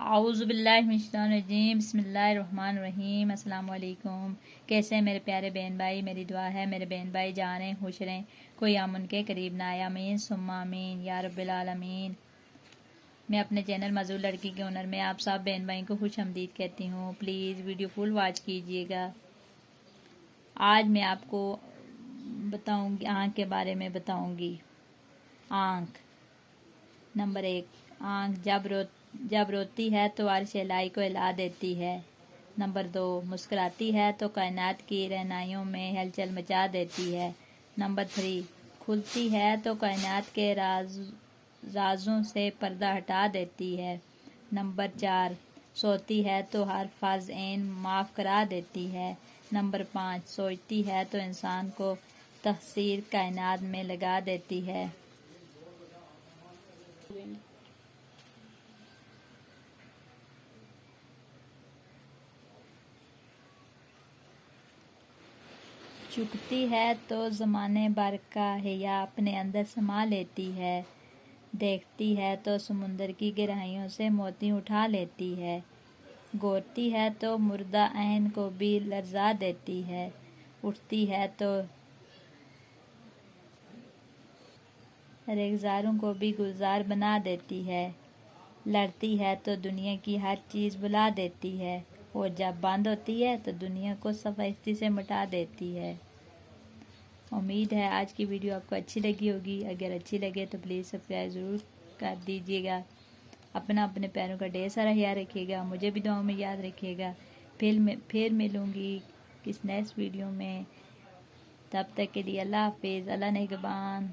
اعوذ باللہ من الشیطان الرجیم، بسم اللہ الرحمن الرحیم۔ السلام علیکم۔ کیسے ہیں میرے پیارے بہن بھائی؟ میری دعا ہے میرے بہن بھائی جانیں خوش رہیں، کوئی غم ان کے قریب نہ آئے، آمین ثم آمین یا رب العالمین۔ میں اپنے چینل معذور لڑکی کے ہنر میں آپ سب بہن بھائیوں کو خوش آمدید کہتی ہوں۔ پلیز ویڈیو فل واچ کیجیے گا۔ آج میں آپ کو بتاؤں گی، آنکھ کے بارے میں بتاؤں گی۔ آنکھ نمبر 1، آنکھ جب روتی ہے تو عرش الہی کو ہلا دیتی ہے۔ نمبر 2، مسکراتی ہے تو کائنات کی رہنائیوں میں ہلچل مچا دیتی ہے۔ نمبر 3، کھلتی ہے تو کائنات کے رازوں سے پردہ ہٹا دیتی ہے۔ نمبر 4، سوتی ہے تو ہر فرض عین معاف کرا دیتی ہے۔ نمبر 5، سوچتی ہے تو انسان کو تحسیر کائنات میں لگا دیتی ہے۔ چکتی ہے تو زمانے بھر کا حیا اپنے اندر سما لیتی ہے۔ دیکھتی ہے تو سمندر کی گہرائیوں سے موتی اٹھا لیتی ہے۔ گورتی ہے تو مردہ عین کو بھی لرزا دیتی ہے۔ اٹھتی ہے تو ریگزاروں کو بھی گلزار بنا دیتی ہے۔ لڑتی ہے تو دنیا کی ہر چیز بلا دیتی ہے، اور جب بند ہوتی ہے تو دنیا کو صفحتی سے مٹا دیتی ہے۔ امید ہے آج کی ویڈیو آپ کو اچھی لگی ہوگی۔ اگر اچھی لگے تو پلیز سبسکرائب ضرور کر دیجیے گا۔ اپنے پیروں کا ڈھیر سارا خیال رکھیے گا، مجھے بھی دعاؤں میں یاد رکھیے گا۔ پھر ملوں گی کس نیکسٹ ویڈیو میں۔ تب تک کے لیے اللہ حافظ، اللہ نگہبان۔